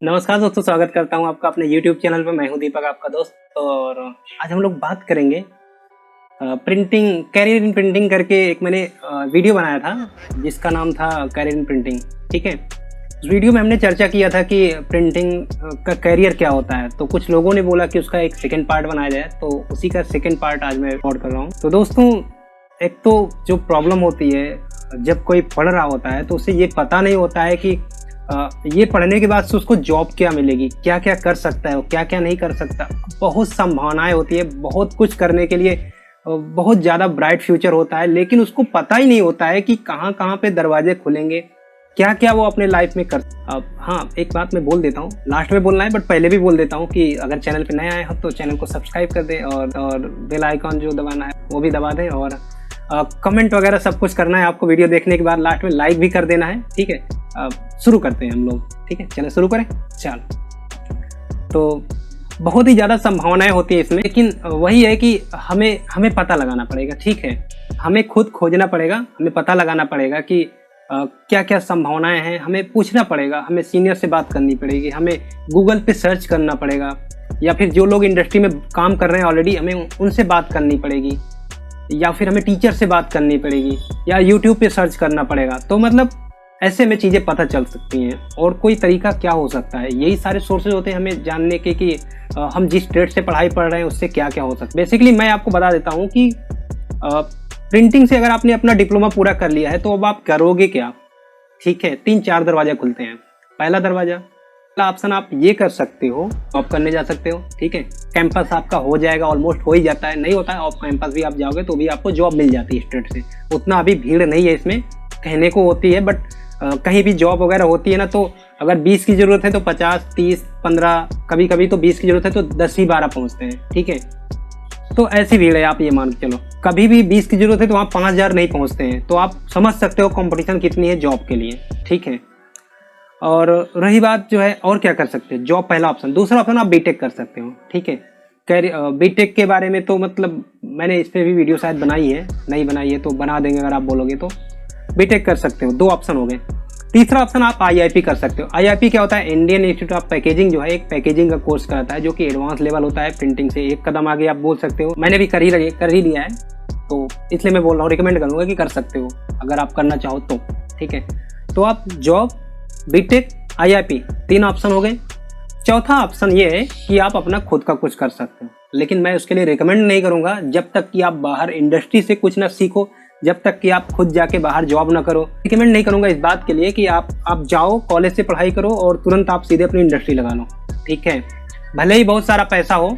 नमस्कार दोस्तों, स्वागत करता हूं आपका अपने YouTube चैनल पर। मैं हूं दीपक, आपका दोस्त। और आज हम लोग बात करेंगे प्रिंटिंग, कैरियर इन प्रिंटिंग करके एक मैंने वीडियो बनाया था जिसका नाम था कैरियर इन प्रिंटिंग। ठीक है, उस वीडियो में हमने चर्चा किया था कि प्रिंटिंग का कैरियर क्या होता है। तो कुछ लोगों ने बोला कि उसका एक सेकेंड पार्ट बनाया जाए, तो उसी का सेकेंड पार्ट आज मैं रिकॉर्ड कर रहा हूँ। तो दोस्तों, एक तो जो प्रॉब्लम होती है जब कोई पढ़ रहा होता है तो उसे ये पता नहीं होता है कि ये पढ़ने के बाद से उसको जॉब क्या मिलेगी, क्या क्या कर सकता है, क्या क्या नहीं कर सकता। बहुत संभावनाएं होती है, बहुत कुछ करने के लिए बहुत ज़्यादा ब्राइट फ्यूचर होता है, लेकिन उसको पता ही नहीं होता है कि कहाँ कहाँ पे दरवाजे खुलेंगे, क्या क्या वो अपने लाइफ में कर। अब हाँ, एक बात मैं बोल देता हूँ, लास्ट में बोलना है बट पहले भी बोल देता हूँ कि अगर चैनल पे नए आए हो तो चैनल को सब्सक्राइब कर दें और बेल आइकॉन जो दबाना है वो भी दबा दें, और कमेंट वगैरह सब कुछ करना है आपको। वीडियो देखने के बाद लास्ट में लाइक भी कर देना है। ठीक है, शुरू करते हैं हम लोग। ठीक है, चलो शुरू करें। चलो, तो बहुत ही ज़्यादा संभावनाएं होती है इसमें, लेकिन वही है कि हमें पता लगाना पड़ेगा। ठीक है, हमें खुद खोजना पड़ेगा, हमें पता लगाना पड़ेगा कि क्या क्या संभावनाएं हैं। हमें पूछना पड़ेगा, हमें सीनियर से बात करनी पड़ेगी, हमें गूगल पे सर्च करना पड़ेगा, या फिर जो लोग इंडस्ट्री में काम कर रहे हैं ऑलरेडी हमें उनसे बात करनी पड़ेगी, या फिर हमें टीचर से बात करनी पड़ेगी, या यूट्यूब पे सर्च करना पड़ेगा। तो मतलब ऐसे में चीज़ें पता चल सकती हैं। और कोई तरीका क्या हो सकता है, यही सारे सोर्सेज होते हैं हमें जानने के कि हम जिस ट्रेड से पढ़ाई पढ़ रहे हैं उससे क्या क्या हो सकता है। बेसिकली मैं आपको बता देता हूँ कि प्रिंटिंग से अगर आपने अपना डिप्लोमा पूरा कर लिया है तो अब आप करोगे क्या। ठीक है, 3-4 दरवाजे खुलते हैं। पहला दरवाजा, पहला ऑप्शन आप ये कर सकते हो, जॉब करने जा सकते हो। ठीक है, कैंपस आपका हो जाएगा, ऑलमोस्ट हो ही जाता है, नहीं होता है ऑफ कैंपस भी आप जाओगे तो भी आपको जॉब मिल जाती है स्टेट से। उतना अभी भीड़ नहीं है इसमें, कहने को होती है बट कहीं भी जॉब वगैरह होती है ना, तो अगर 20 की ज़रूरत है तो 50, 30, 15, कभी कभी तो 20 की ज़रूरत है तो 10 ही 12 पहुँचते हैं। ठीक है, तो ऐसी भीड़ है, आप ये मान के चलो। कभी भी 20 की ज़रूरत है तो वहाँ 5000 नहीं पहुँचते हैं। तो आप समझ सकते हो कंपटीशन कितनी है जॉब के लिए। ठीक है, और रही बात जो है और क्या कर सकते हैं, जॉब पहला ऑप्शन। दूसरा ऑप्शन आप बीटेक कर सकते हो। ठीक है, बीटेक के बारे में तो मतलब मैंने इस पर भी वीडियो शायद बनाई है, नहीं बनाई है तो बना देंगे अगर आप बोलोगे तो। बीटेक कर सकते हो, 2 ऑप्शन हो गए। तीसरा ऑप्शन आप आईआईपी कर सकते हो। आईआईपी क्या होता है, इंडियन इंस्टीट्यूट ऑफ पैकेजिंग, जो है एक पैकेजिंग का कोर्स कराता है जो कि एडवांस लेवल होता है प्रिंटिंग से। एक कदम आगे आप बोल सकते हो, मैंने भी कर ही लिया है तो इसलिए मैं बोल रहा हूँ, रिकमेंड करूँगा कि कर सकते हो अगर आप करना चाहो तो। ठीक है, तो आप जॉब, बीटेक, आईआईपी 3 ऑप्शन हो गए। चौथा ऑप्शन ये है कि आप अपना खुद का कुछ कर सकते हो, लेकिन मैं उसके लिए रिकमेंड नहीं करूँगा जब तक कि आप बाहर इंडस्ट्री से कुछ ना सीखो, जब तक कि आप खुद जाके बाहर जॉब ना करो। रिकमेंड नहीं करूँगा इस बात के लिए कि आप जाओ, कॉलेज से पढ़ाई करो और तुरंत आप सीधे अपनी इंडस्ट्री लगा लो। ठीक है, भले ही बहुत सारा पैसा हो।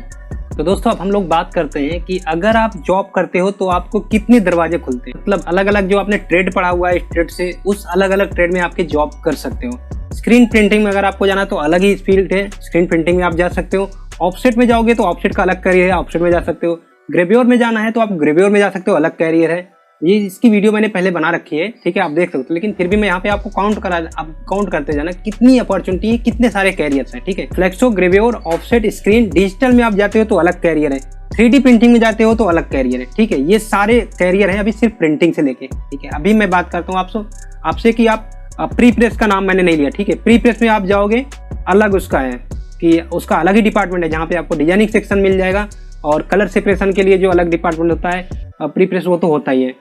तो दोस्तों, अब हम लोग बात करते हैं कि अगर आप जॉब करते हो तो आपको कितने दरवाजे खुलते हैं। मतलब अलग अलग जो आपने ट्रेड पढ़ा हुआ है इस ट्रेड से, उस अलग अलग ट्रेड में आपके जॉब कर सकते हो। स्क्रीन प्रिंटिंग में अगर आपको जाना तो अलग ही फील्ड है, स्क्रीन प्रिंटिंग में आप जा सकते हो। ऑफसेट में जाओगे तो ऑफसेट का अलग कैरियर है, ऑफसेट में जा सकते हो। ग्रेव्योर में जाना है तो आप ग्रेव्योर में जा सकते हो, अलग कैरियर है। ये इसकी वीडियो मैंने पहले बना रखी है, ठीक है, आप देख सकते हो। लेकिन फिर भी मैं यहाँ पे आपको आप काउंट करते जाना कितनी अपॉर्चुनिटी है, कितने सारे कैरियर्स हैं। ठीक है, flexo, gravure, offset, screen, digital में आप जाते हो तो अलग कैरियर है, 3D प्रिंटिंग में जाते हो तो अलग कैरियर है। ठीक है, ये सारे कैरियर हैं अभी सिर्फ प्रिंटिंग से लेके। ठीक है, अभी मैं बात करता हूँ आपसे कि आप प्री प्रेस का नाम मैंने नहीं लिया। ठीक है, प्री प्रेस में आप जाओगे, अलग उसका है कि उसका अलग ही डिपार्टमेंट है जहाँ पे आपको डिजाइनिंग सेक्शन मिल जाएगा, और कलर सेपरेशन के लिए जो अलग डिपार्टमेंट होता है प्री प्रेस, वो तो होता ही है।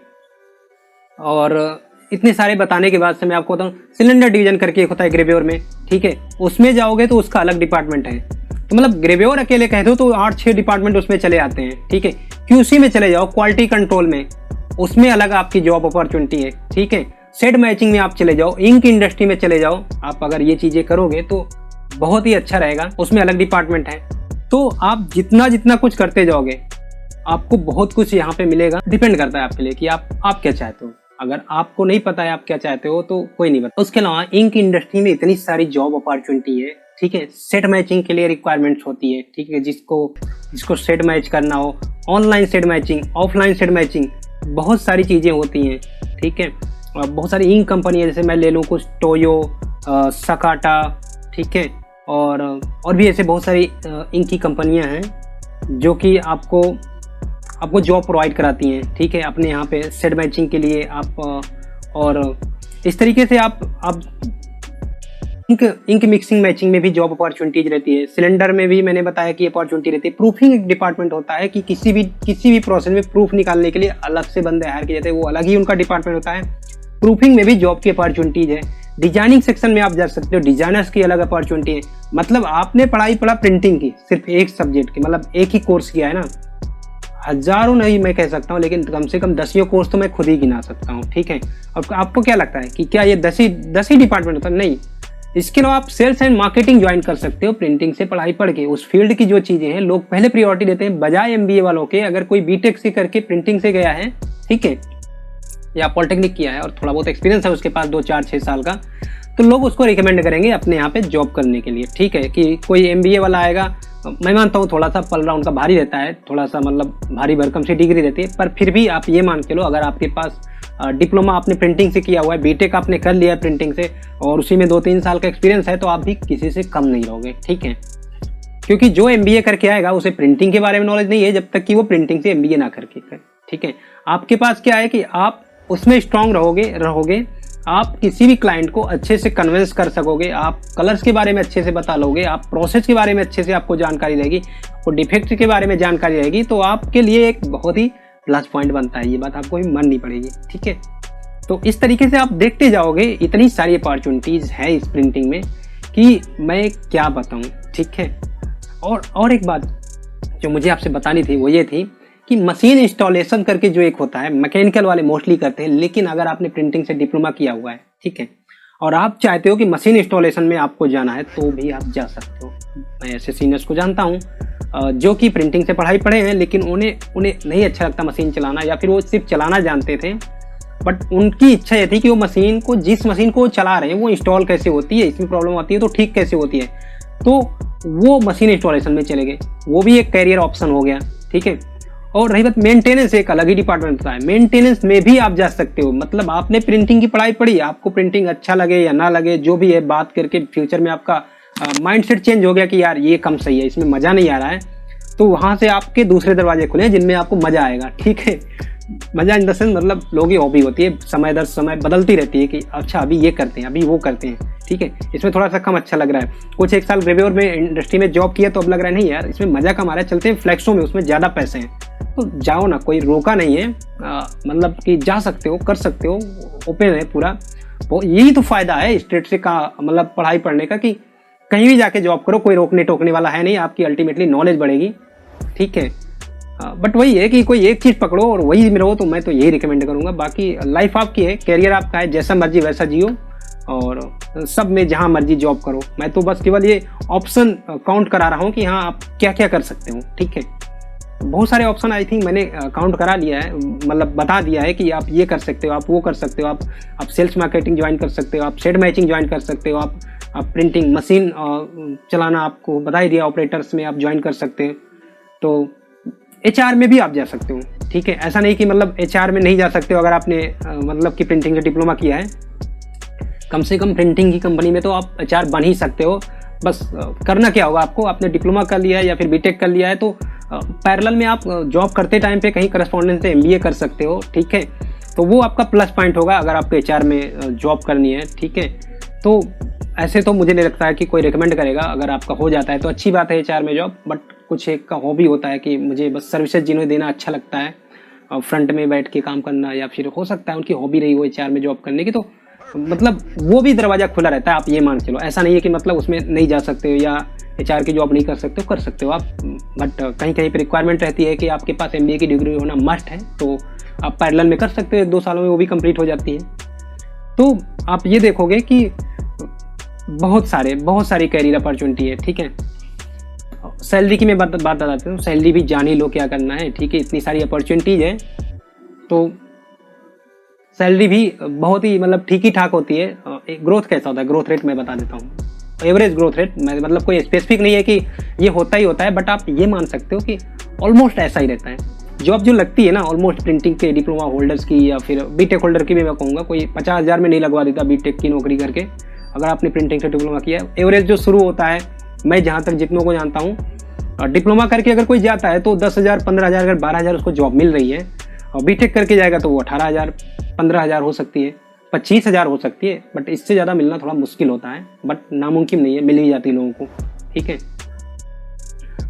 और इतने सारे बताने के बाद से मैं आपको बताऊँ, सिलेंडर डिवीजन करके एक होता है ग्रेव्योर में। ठीक है, उसमें जाओगे तो उसका अलग डिपार्टमेंट है। तो मतलब ग्रेव्योर अकेले कहते हो तो 8-6 डिपार्टमेंट उसमें चले आते हैं। ठीक है, क्यूसी में चले जाओ, क्वालिटी कंट्रोल में, उसमें अलग आपकी जॉब अपॉर्चुनिटी है। ठीक है, सेट मैचिंग में आप चले जाओ, इंक इंडस्ट्री में चले जाओ। आप अगर ये चीज़ें करोगे तो बहुत ही अच्छा रहेगा, उसमें अलग डिपार्टमेंट है। तो आप जितना कुछ करते जाओगे आपको बहुत कुछ यहाँ पे मिलेगा। डिपेंड करता है आपके लिए कि आप क्या चाहते हो। अगर आपको नहीं पता है आप क्या चाहते हो तो कोई नहीं बता। उसके अलावा इंक इंडस्ट्री में इतनी सारी जॉब अपॉर्चुनिटी है। ठीक है, सेट मैचिंग के लिए रिक्वायरमेंट्स होती है। ठीक है, जिसको सेट मैच करना हो, online set matching, offline set matching, बहुत सारी चीज़ें होती हैं। ठीक है, बहुत सारी इंक कंपनी है, जैसे मैं ले लूँ कुछ टोयो, सकाटा, ठीक है, और भी ऐसे बहुत सारी इंक की कंपनियां हैं जो कि आपको जॉब प्रोवाइड कराती हैं। ठीक है, अपने यहाँ पे सेट मैचिंग के लिए आप, और इस तरीके से आप इंक मिक्सिंग मैचिंग में भी जॉब अपॉर्चुनिटीज रहती है। सिलेंडर में भी मैंने बताया कि अपॉर्चुनिटी रहती है। प्रूफिंग एक डिपार्टमेंट होता है कि किसी भी प्रोसेस में प्रूफ निकालने के लिए अलग से बंदे हायर किए जाते हैं, वो अलग ही उनका डिपार्टमेंट होता है। प्रूफिंग में भी जॉब की अपॉर्चुनिटीज है। डिजाइनिंग सेक्शन में आप जा सकते हो, डिजाइनर्स की अलग अपॉर्चुनिटी है। मतलब आपने पढ़ाई पढ़ा प्रिंटिंग की, सिर्फ एक सब्जेक्ट की, मतलब एक ही कोर्स किया है ना, हजारों नहीं मैं कह सकता हूँ, लेकिन कम से कम 10 कोर्स तो मैं खुद ही गिना सकता हूँ, ठीक है। और आपको क्या लगता है कि क्या ये 10 ही डिपार्टमेंट होता है? नहीं, इसके अलावा आप सेल्स एंड मार्केटिंग ज्वाइन कर सकते हो प्रिंटिंग से पढ़ाई पढ़ के। उस फील्ड की जो चीजें हैं लोग पहले प्रायोरिटी देते हैं बजाय एमबीए वालों के। अगर कोई बीटेक से करके प्रिंटिंग से गया है, ठीक है, या पॉलिटेक्निक किया है और थोड़ा बहुत एक्सपीरियंस है उसके पास 2, 4, 6 साल का, तो लोग उसको रिकमेंड करेंगे अपने यहाँ पे जॉब करने के लिए, ठीक है। कि कोई एमबीए वाला आएगा, मैं मानता हूँ थोड़ा सा पल राउंड का भारी रहता है, थोड़ा सा मतलब भारी भरकम सी डिग्री रहती है, पर फिर भी आप ये मान के लो अगर आपके पास डिप्लोमा आपने प्रिंटिंग से किया हुआ है, बीटेक आपने कर लिया है प्रिंटिंग से, और उसी में 2-3 साल का एक्सपीरियंस है, तो आप भी किसी से कम नहीं रहोगे, ठीक है। क्योंकि जो एमबीए करके आएगा उसे प्रिंटिंग के बारे में नॉलेज नहीं है जब तक कि वो प्रिंटिंग से एमबीए ना करके, ठीक है। आपके पास क्या है कि आप उसमें स्ट्रांग रहोगे, आप किसी भी क्लाइंट को अच्छे से कन्विंस कर सकोगे, आप कलर्स के बारे में अच्छे से बता लोगे, आप प्रोसेस के बारे में अच्छे से आपको जानकारी रहेगी, और डिफेक्ट के बारे में जानकारी रहेगी, तो आपके लिए एक बहुत ही प्लस पॉइंट बनता है। ये बात आपको भी माननी पड़ेगी, ठीक है। तो इस तरीके से आप देखते जाओगे, इतनी सारी अपॉर्चुनिटीज़ है इस प्रिंटिंग में कि मैं क्या बताऊँ, ठीक है। और एक बात जो मुझे आपसे बतानी थी वो ये थी कि मशीन इंस्टॉलेशन करके जो एक होता है, मैकेनिकल वाले मोस्टली करते हैं, लेकिन अगर आपने प्रिंटिंग से डिप्लोमा किया हुआ है, ठीक है, और आप चाहते हो कि मशीन इंस्टॉलेशन में आपको जाना है, तो भी आप जा सकते हो। मैं ऐसे सीनियर्स को जानता हूँ जो कि प्रिंटिंग से पढ़ाई पढ़े हैं, लेकिन उन्हें नहीं अच्छा लगता मशीन चलाना, या फिर वो सिर्फ चलाना जानते थे, बट उनकी इच्छा ये थी कि वो जिस मशीन को चला रहे हैं वो इंस्टॉल कैसे होती है, इसमें प्रॉब्लम आती है तो ठीक कैसे होती है, तो वो मशीन इंस्टॉलेशन में चले गए। वो भी एक कैरियर ऑप्शन हो गया, ठीक है। और रही बात मेंटेनेंस, एक अलग ही डिपार्टमेंट होता है, मेंटेनेंस में भी आप जा सकते हो। मतलब आपने प्रिंटिंग की पढ़ाई पढ़ी, आपको प्रिंटिंग अच्छा लगे या ना लगे, जो भी है, बात करके फ्यूचर में आपका माइंडसेट चेंज हो गया कि यार ये कम सही है, इसमें मज़ा नहीं आ रहा है, तो वहाँ से आपके दूसरे दरवाजे खुले जिनमें आपको मज़ा आएगा, ठीक है। मज़ा इन द सेंस मतलब लोगों की हॉबी होती है, समय दर समय बदलती रहती है कि अच्छा अभी ये करते हैं, अभी वो करते हैं, ठीक है। इसमें थोड़ा सा कम अच्छा लग रहा है, कुछ 1 साल ग्रेवियर में इंडस्ट्री में जॉब किया तो अब लग रहा है नहीं यार इसमें मज़ा कम आ रहा है, चलते हैं फ्लेक्सो में, उसमें ज़्यादा पैसे हैं, तो जाओ ना, कोई रोका नहीं है। मतलब कि जा सकते हो, कर सकते हो, ओपन है पूरा। वो यही तो फ़ायदा है स्टेट से का मतलब पढ़ाई पढ़ने का, कि कहीं भी जाके जॉब करो, कोई रोकने टोकने वाला है नहीं, आपकी अल्टीमेटली नॉलेज बढ़ेगी, ठीक है। बट वही है कि कोई एक चीज़ पकड़ो और वही में रहो, तो मैं तो यही रिकमेंड करूँगा। बाकी लाइफ आपकी है, कैरियर आपका है, जैसा मर्जी वैसा जियो, और सब में जहाँ मर्जी जॉब करो। मैं तो बस केवल ये ऑप्शन काउंट करा रहा हूँ कि हाँ आप क्या क्या कर सकते हो, ठीक है। बहुत सारे ऑप्शन आई थिंक मैंने काउंट करा लिया है, मतलब बता दिया है कि आप ये कर सकते हो, आप वो कर सकते हो, आप सेल्स मार्केटिंग ज्वाइन कर सकते हो, आप शेड मैचिंग ज्वाइन कर सकते हो, आप प्रिंटिंग मशीन चलाना आपको बता ही दिया, ऑपरेटर्स में आप ज्वाइन कर सकते हैं, तो एचआर में भी आप जा सकते हो, ठीक है। ऐसा नहीं कि मतलब एचआर में नहीं जा सकते हो अगर आपने मतलब कि प्रिंटिंग से डिप्लोमा किया है, कम से कम प्रिंटिंग की कंपनी में तो आप एचआर बन ही सकते हो। बस करना क्या होगा आपको, आपने डिप्लोमा कर लिया है या फिर बीटेक कर लिया है, तो पैरेलल में आप जॉब करते टाइम पे कहीं करस्पॉन्डेंस से एमबीए कर सकते हो, ठीक है। तो वो आपका प्लस पॉइंट होगा अगर आपको एचआर में जॉब करनी है, ठीक है। तो ऐसे तो मुझे नहीं लगता है कि कोई रिकमेंड करेगा, अगर आपका हो जाता है तो अच्छी बात है एचआर में जॉब, बट कुछ एक का हॉबी होता है कि मुझे बस सर्विसेज जिन्हें देना अच्छा लगता है, फ्रंट में बैठ के काम करना, या फिर हो सकता है उनकी हॉबी रही हो एचआर में जॉब करने की, तो मतलब वो भी दरवाज़ा खुला रहता है, आप ये मान चलो। ऐसा नहीं है कि मतलब उसमें नहीं जा सकते हो या एचआर की जॉब नहीं कर सकते हो आप, बट कहीं कहीं पर रिक्वायरमेंट रहती है कि आपके पास एमबीए की डिग्री होना मस्ट है, तो आप पैरेलल में कर सकते हो, 1-2 सालों में वो भी कंप्लीट हो जाती है। तो आप ये देखोगे कि बहुत सारी कैरियर अपॉर्चुनिटी है, ठीक है। सैलरी की मैं बात बताता हूँ, सैलरी भी जान ही लो क्या करना है, ठीक है। इतनी सारी अपॉर्चुनिटीज है, तो सैलरी भी बहुत ही मतलब ठीक ही ठाक होती है। ग्रोथ कैसा होता है, ग्रोथ रेट मैं बता देता हूँ, एवरेज ग्रोथ रेट, मतलब कोई स्पेसिफिक नहीं है कि ये होता ही होता है, बट आप ये मान सकते हो कि ऑलमोस्ट ऐसा ही रहता है। जॉब जो लगती है ना ऑलमोस्ट प्रिंटिंग के डिप्लोमा होल्डर्स की या फिर बीटेक होल्डर की भी मैं कहूँगा, कोई 50,000 में नहीं लगवा देता बीटेक की नौकरी करके, अगर आपने प्रिंटिंग से डिप्लोमा किया। एवरेज जो शुरू होता है, मैं जहाँ तक जितनों को जानता हूँ, डिप्लोमा करके अगर कोई जाता है तो 10,000, 15,000, अगर 12,000 उसको जॉब मिल रही है, और बीटेक करके जाएगा तो वो 18,000, 15,000 हो सकती है, 25,000 हो सकती है, बट इससे ज़्यादा मिलना थोड़ा मुश्किल होता है, बट नामुमकिन नहीं है, मिल ही जाती है लोगों को। ठीक है,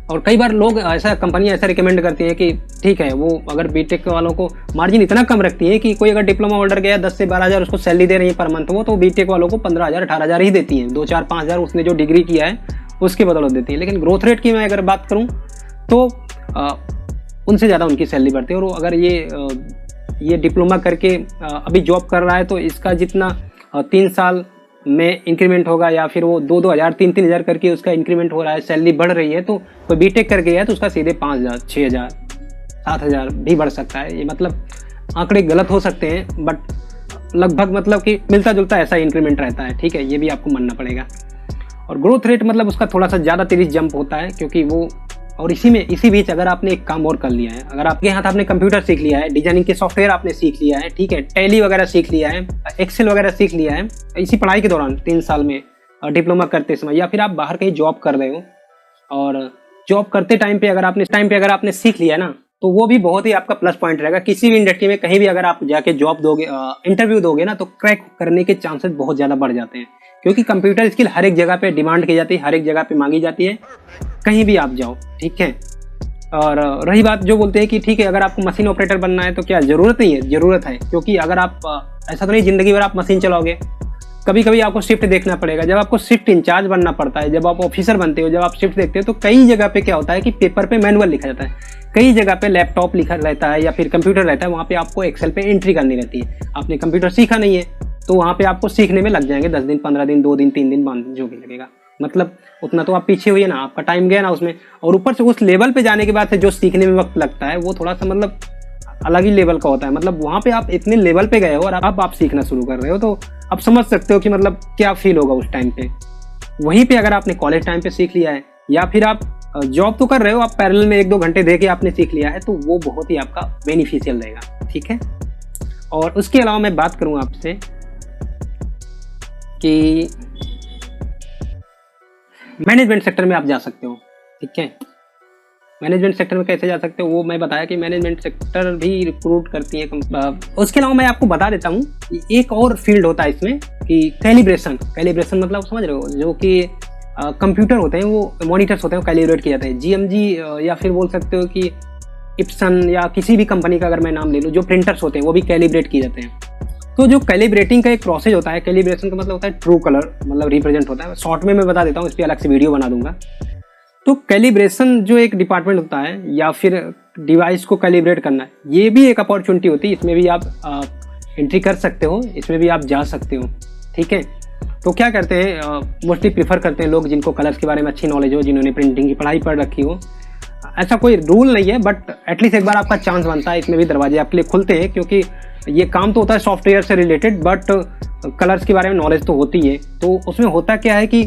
और कई बार लोग ऐसा कंपनी ऐसा रिकमेंड करती है कि ठीक है, वो अगर बीटेक वालों को मार्जिन इतना कम रखती है कि कोई अगर डिप्लोमा होल्डर गया 10 से 12,000 उसको सैलरी दे रही है पर मंथ, वो तो बीटेक वालों को 15,000 18,000 ही देती है, 2 4 5,000 उसने जो डिग्री किया है उसके बदौलत देती है। लेकिन ग्रोथ रेट की मैं अगर बात करूँ तो उनसे ज़्यादा उनकी सैलरी बढ़ती है। और अगर ये डिप्लोमा करके अभी जॉब कर रहा है तो इसका जितना 3 साल में इंक्रीमेंट होगा या फिर वो 2-2 हज़ार 3-3 हज़ार करके उसका इंक्रीमेंट हो रहा है, सैलरी बढ़ रही है, तो कोई बीटेक करके गया है तो उसका सीधे 5,000 6,000 7,000 भी बढ़ सकता है। ये मतलब आंकड़े गलत हो सकते हैं, बट लगभग मतलब कि मिलता जुलता ऐसा इंक्रीमेंट रहता है। ठीक है, ये भी आपको मानना पड़ेगा। और ग्रोथ रेट मतलब उसका थोड़ा सा ज़्यादा तेज़ जंप होता है, क्योंकि वो और इसी बीच अगर आपने एक काम और कर लिया है, अगर आपके हाथ आपने कंप्यूटर सीख लिया है, डिजाइनिंग के सॉफ्टवेयर आपने सीख लिया है, ठीक है, टैली वगैरह सीख लिया है, एक्सेल वगैरह सीख लिया है इसी पढ़ाई के दौरान 3 साल में डिप्लोमा करते समय, या फिर आप बाहर कहीं जॉब कर रहे हो और जॉब करते टाइम पे अगर आपने सीख लिया ना, तो वो भी बहुत ही आपका प्लस पॉइंट रहेगा। किसी भी इंडस्ट्री में कहीं भी अगर आप जाके जॉब दोगे, इंटरव्यू दोगे ना, तो क्रैक करने के चांसेस बहुत ज़्यादा बढ़ जाते हैं, क्योंकि कंप्यूटर स्किल हर एक जगह पे डिमांड की जाती है, हर एक जगह पे मांगी जाती है, कहीं भी आप जाओ। ठीक है, और रही बात जो बोलते हैं कि ठीक है अगर आपको मशीन ऑपरेटर बनना है तो क्या ज़रूरत नहीं है, ज़रूरत है, क्योंकि अगर आप ऐसा तो नहीं ज़िंदगी भर आप मशीन चलाओगे, कभी कभी आपको शिफ्ट देखना पड़ेगा। जब आपको शिफ्ट इंचार्ज बनना पड़ता है, जब आप ऑफिसर बनते हो, जब आप शिफ्ट देखते हो, तो कई जगह पे क्या होता है कि पेपर पे मैनुअल लिखा जाता है, कई जगह पे लैपटॉप लिखा रहता है या फिर कंप्यूटर रहता है, वहाँ पे आपको एक्सेल पे एंट्री करनी रहती है। आपने कंप्यूटर सीखा नहीं है तो वहाँ पे आपको सीखने में लग जाएंगे 10 दिन 15 दिन 2 दिन 3 दिन जो भी लगेगा, मतलब उतना तो आप पीछे हुए ना, आपका टाइम गया ना उसमें। और ऊपर से उस लेवल पे जाने के बाद से जो सीखने में वक्त लगता है वो थोड़ा सा मतलब अलग ही लेवल का होता है। मतलब वहाँ पे आप इतने लेवल पे गए हो और अब आप सीखना शुरू कर रहे हो, तो आप समझ सकते हो कि मतलब क्या फील होगा उस टाइम पे। वहीं पे अगर आपने कॉलेज टाइम पे सीख लिया है या फिर आप जॉब तो कर रहे हो, आप पैरेलल में 1-2 घंटे दे के आपने सीख लिया है, तो वो बहुत ही आपका बेनिफिशियल रहेगा। ठीक है, और उसके अलावा मैं बात करूँ आपसे कि मैनेजमेंट सेक्टर में आप जा सकते हो। ठीक है, मैनेजमेंट सेक्टर में कैसे जा सकते हो वो मैं बताया कि मैनेजमेंट सेक्टर भी रिक्रूट करती है। उसके अलावा मैं आपको बता देता हूँ एक और फील्ड होता है इसमें कि कैलिब्रेशन मतलब समझ रहे हो, जो कि कंप्यूटर होते हैं, वो मॉनिटर्स होते हैं, वो कैलिब्रेट किए जाते हैं। GMG या फिर बोल सकते हो कि इप्सन या किसी भी कंपनी का अगर मैं नाम ले लूँ, जो प्रिंटर्स होते हैं वो भी कैलिब्रेट किए जाते हैं। तो जो कैलिब्रेटिंग का एक प्रोसेस होता है, कैलिब्रेशन का मतलब होता है ट्रू कलर मतलब रिप्रेजेंट होता है। शॉर्ट में मैं बता देता हूँ, इस पर अलग से वीडियो बना दूंगा। तो कैलिब्रेशन जो एक डिपार्टमेंट होता है या फिर डिवाइस को कैलिब्रेट करना है, ये भी एक अपॉर्चुनिटी होती है। इसमें भी आप एंट्री कर सकते हो, इसमें भी आप जा सकते हो। ठीक है, तो क्या करते हैं, मोस्टली प्रीफर करते हैं लोग जिनको कलर्स के बारे में अच्छी नॉलेज हो, जिन्होंने प्रिंटिंग की पढ़ाई पढ़ रखी हो। ऐसा कोई रूल नहीं है, बट एटलीस्ट एक बार आपका चांस बनता है, इसमें भी दरवाजे आपके लिए खुलते हैं, क्योंकि ये काम तो होता है सॉफ्टवेयर से रिलेटेड, बट कलर्स के बारे में नॉलेज तो होती है। तो उसमें होता क्या है कि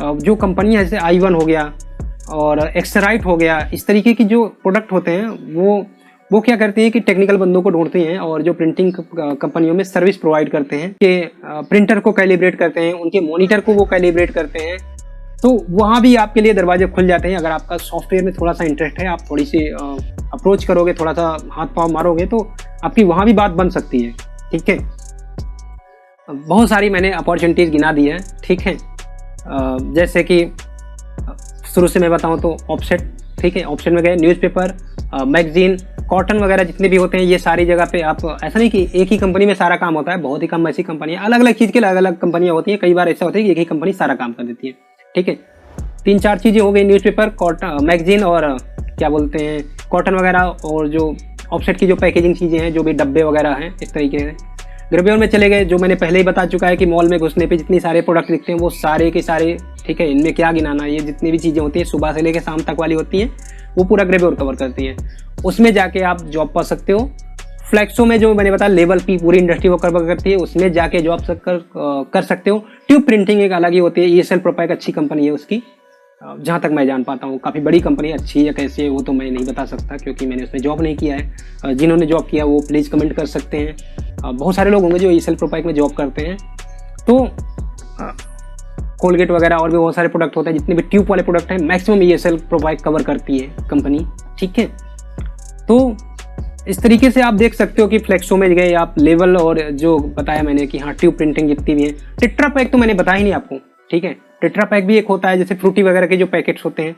जो कंपनी जैसे i1 हो गया और एक्सराइट हो गया, इस तरीके की जो प्रोडक्ट होते हैं वो क्या करते हैं कि टेक्निकल बंदों को ढूंढते हैं और जो प्रिंटिंग कंपनियों में सर्विस प्रोवाइड करते हैं कि प्रिंटर को कैलिब्रेट करते हैं, उनके मॉनिटर को वो कैलिब्रेट करते हैं। तो वहाँ भी आपके लिए दरवाजे खुल जाते हैं। अगर आपका सॉफ्टवेयर में थोड़ा सा इंटरेस्ट है, आप थोड़ी सी अप्रोच करोगे, थोड़ा सा हाथ पाँव मारोगे, तो आपकी वहाँ भी बात बन सकती है। ठीक है, बहुत सारी मैंने अपॉर्चुनिटीज़ गिना दी है। ठीक है, जैसे कि शुरू से मैं बताऊं तो ऑफसेट। ठीक है, ऑफसेट में गए, न्यूज़पेपर, मैगजीन, कॉटन वगैरह जितने भी होते हैं, ये सारी जगह पे आप, ऐसा नहीं कि एक ही कंपनी में सारा काम होता है, बहुत ही कम ऐसी कंपनियां, अलग अलग चीज़ के अलग अलग कंपनियां होती हैं। कई बार ऐसा होता है कि एक ही कंपनी सारा काम कर देती है। ठीक है, 3-4 चीज़ें हो गई, न्यूज़पेपर, कॉटन, मैगजीन और क्या बोलते हैं कॉटन वगैरह, और जो ऑफसेट की जो पैकेजिंग चीज़ें हैं, जो भी डब्बे वगैरह हैं, इस तरीके से। ग्रेबियर में चले गए, जो मैंने पहले ही बता चुका है कि मॉल में घुसने पे जितनी सारे प्रोडक्ट दिखते हैं वो सारे के सारे, ठीक है, इनमें क्या गिनाना, ये जितनी भी चीज़ें होती हैं सुबह से लेकर शाम तक वाली होती हैं, वो पूरा ग्रेबियर कवर करती हैं। उसमें जाके आप जॉब पा सकते हो। फ्लैक्सो में जो मैंने बताया लेवल पी पूरी इंडस्ट्री वो कवर करती है, उसमें जाके जॉब कर सकते हो। ट्यूब प्रिंटिंग एक अलग ही होती है, ESL प्रोपाइक अच्छी कंपनी है उसकी, जहाँ तक मैं जान पाता हूँ। काफ़ी बड़ी कंपनी, अच्छी है कैसी है वो तो मैं नहीं बता सकता, क्योंकि मैंने उसमें जॉब नहीं किया है। जिन्होंने जॉब किया वो प्लीज़ कमेंट कर सकते हैं। बहुत सारे लोग होंगे जो ESL प्रोपाइक में जॉब करते हैं। तो कोलगेट वगैरह और भी बहुत सारे प्रोडक्ट होते हैं, जितने भी ट्यूब वाले प्रोडक्ट हैं मैक्सिमम ESL प्रोपाइक कवर करती है कंपनी। ठीक है, तो इस तरीके से आप देख सकते हो कि फ्लेक्सो में गए आप लेवल, और जो बताया मैंने कि हाँ ट्यूब प्रिंटिंग जितनी भी है। टेट्रा पैक तो मैंने बताया ही नहीं आपको, ठीक है। टेट्रा पैक भी एक होता है, जैसे फ्रूटी वगैरह के जो पैकेट्स होते हैं,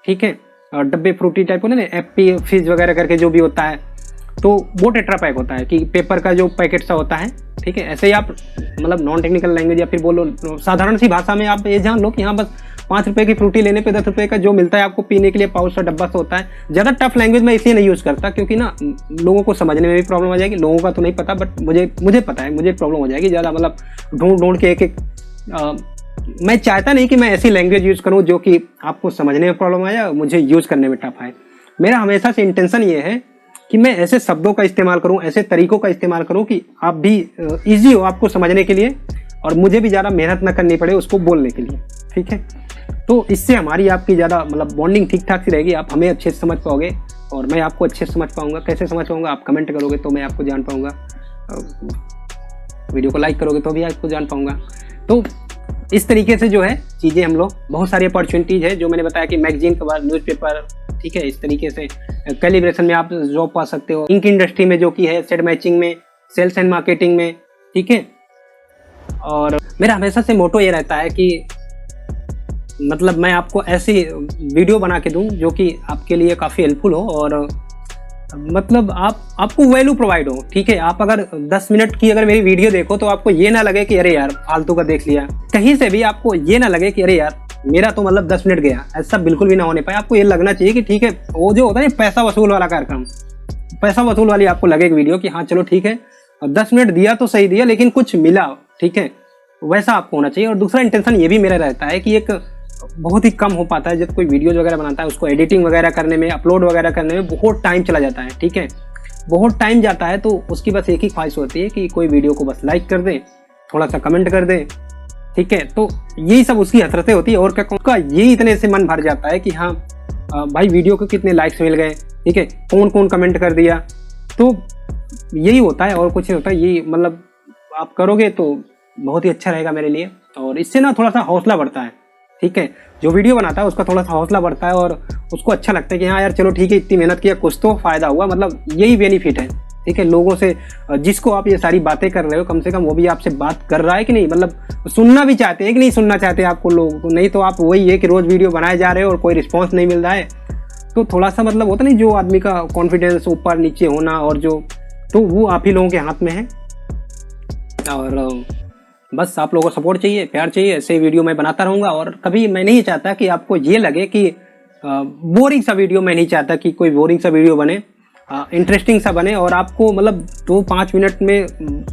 ठीक है, और डब्बे फ्रूटी टाइप होते हैं ना, एप्पी फिज वगैरह करके जो भी होता है, तो वो टेट्रा पैक होता है कि पेपर का जो पैकेट सा होता है, ठीक है। ऐसे ही आप मतलब नॉन टेक्निकल लैंग्वेज या फिर बोलो साधारण सी भाषा में आप ये जान लो कि हाँ बस 5 रुपये की फ्रूटी लेने पे 10 रुपये का जो मिलता है आपको पीने के लिए पाउच सा डब्बा सा होता है। ज़्यादा टफ लैंग्वेज मैं इसलिए नहीं यूज़ करता क्योंकि ना लोगों को समझने में भी प्रॉब्लम हो जाएगी। लोगों का तो नहीं पता, बट मुझे पता है, मुझे प्रॉब्लम हो जाएगी ज़्यादा, मतलब ढूंढ के एक मैं चाहता नहीं कि मैं ऐसी लैंग्वेज यूज़ करूँ जो कि आपको समझने में प्रॉब्लम आए, मुझे यूज़ करने में टफ आए। मेरा हमेशा से इंटेंशन ये है कि मैं ऐसे शब्दों का इस्तेमाल करूं, ऐसे तरीकों का इस्तेमाल करूं कि आप भी इजी हो आपको समझने के लिए, और मुझे भी ज़्यादा मेहनत ना करनी पड़े उसको बोलने के लिए, ठीक है। तो इससे हमारी आपकी ज़्यादा मतलब बॉन्डिंग ठीक ठाक सी रहेगी, आप हमें अच्छे से समझ पाओगे और मैं आपको अच्छे से समझ पाऊंगा। कैसे समझ पाऊंगा? आप कमेंट करोगे तो मैं आपको जान पाऊंगा, वीडियो को लाइक करोगे तो भी आपको जान पाऊंगा। तो इस तरीके से जो है चीज़ें हम लोग, बहुत सारी अपॉर्चुनिटीज़ है जो मैंने बताया कि मैगजीन के बाद न्यूज़पेपर, ठीक है। इस तरीके से कैलिब्रेशन में आप जॉब पा सकते हो, इंक इंडस्ट्री में जो कि है, सेट मैचिंग में, सेल्स एंड मार्केटिंग में, ठीक है। और मेरा हमेशा से मोटो ये रहता है कि मतलब मैं आपको ऐसी वीडियो बना के दूं जो कि आपके लिए काफ़ी हेल्पफुल हो और मतलब आपको वैल्यू प्रोवाइड हो, ठीक है। आप अगर 10 मिनट की अगर मेरी वीडियो देखो तो आपको ये ना लगे कि अरे यार फालतू का देख लिया, कहीं से भी आपको ये ना लगे कि अरे यार मेरा तो मतलब 10 मिनट गया, ऐसा बिल्कुल भी ना होने पाए। आपको ये लगना चाहिए कि ठीक है, वो जो होता है पैसा वसूल वाला कार्यक्रम, पैसा वसूल वाली आपको लगे वीडियो कि हाँ चलो ठीक है, 10 मिनट दिया तो सही दिया लेकिन कुछ मिला, ठीक है, वैसा आपको होना चाहिए। और दूसरा इंटेंशन ये भी मेरा रहता है कि एक बहुत ही कम हो पाता है जब कोई वीडियोज वगैरह बनाता है, उसको एडिटिंग वगैरह करने में, अपलोड वगैरह करने में बहुत टाइम चला जाता है, ठीक है, बहुत टाइम जाता है। तो उसकी बस एक ही ख्वाहिश होती है कि कोई वीडियो को बस लाइक कर दे, थोड़ा सा कमेंट कर दे, ठीक है। तो यही सब उसकी हसरतें होती है और क्या, उसका यही इतने से मन भर जाता है कि हाँ भाई वीडियो को कितने लाइक्स मिल गए, ठीक है, कौन कौन कमेंट कर दिया। तो यही होता है और कुछ नहीं होता। यही मतलब आप करोगे तो बहुत ही अच्छा रहेगा मेरे लिए, और इससे ना थोड़ा सा हौसला बढ़ता है, ठीक है। जो वीडियो बनाता है उसका थोड़ा सा हौसला बढ़ता है और उसको अच्छा लगता है कि हाँ यार चलो ठीक है, इतनी मेहनत किया, कुछ तो फायदा हुआ, मतलब यही बेनिफिट है, ठीक है। लोगों से जिसको आप ये सारी बातें कर रहे हो, कम से कम वो भी आपसे बात कर रहा है कि नहीं, मतलब सुनना भी चाहते हैं कि नहीं सुनना चाहते आपको लोग, तो नहीं तो आप वही है कि रोज़ वीडियो बनाए जा रहे हो और कोई रिस्पॉन्स नहीं मिल रहा है। तो थोड़ा सा मतलब होता नहीं, जो आदमी का कॉन्फिडेंस ऊपर नीचे होना और जो, तो वो आप ही लोगों के हाथ में है। और बस आप लोगों को सपोर्ट चाहिए, प्यार चाहिए, ऐसे वीडियो मैं बनाता रहूँगा। और कभी मैं नहीं चाहता कि आपको ये लगे कि बोरिंग सा वीडियो, मैं नहीं चाहता कि कोई बोरिंग सा वीडियो बने, इंटरेस्टिंग सा बने और आपको मतलब 2-5 मिनट में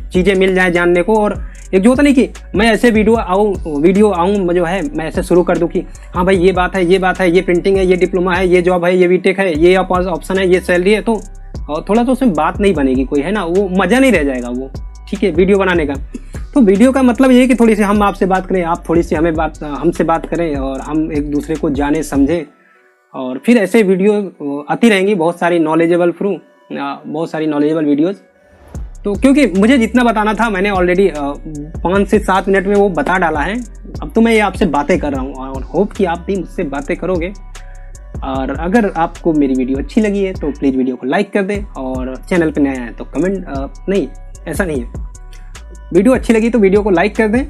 चीज़ें मिल जाए जानने को। और एक जो होता नहीं कि मैं ऐसे वीडियो आऊँ जो है, मैं ऐसे शुरू कर दूँ कि हाँ भाई ये बात है, ये बात है, ये प्रिंटिंग है, ये डिप्लोमा है, ये जॉब है, ये बीटेक है, ये ऑप्शन है, ये सैलरी है, तो थोड़ा तो उसमें बात नहीं बनेगी कोई, है ना, वो मज़ा नहीं रह जाएगा वो, ठीक है, वीडियो बनाने का। तो वीडियो का मतलब ये है कि थोड़ी सी हम आपसे बात करें, आप थोड़ी सी हमसे बात करें और हम एक दूसरे को जाने समझें। और फिर ऐसे वीडियो आती रहेंगी, बहुत सारी नॉलेजेबल वीडियोज़। तो क्योंकि मुझे जितना बताना था मैंने ऑलरेडी 5 से 7 मिनट में वो बता डाला है। अब तो मैं ये आपसे बातें कर रहा हूँ और होप कि आप भी मुझसे बातें करोगे। और अगर आपको मेरी वीडियो अच्छी लगी है तो प्लीज़ वीडियो को लाइक कर दें, और चैनल पर नया है तो कमेंट नहीं, ऐसा नहीं है, वीडियो अच्छी लगी तो वीडियो को लाइक कर दें,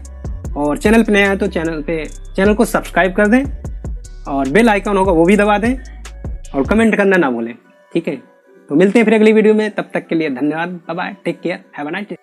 और चैनल पे नया है तो चैनल को सब्सक्राइब कर दें, और बेल आइकन होगा वो भी दबा दें, और कमेंट करना ना भूलें, ठीक है। तो मिलते हैं फिर अगली वीडियो में, तब तक के लिए धन्यवाद, bye bye, take care, have a nice day.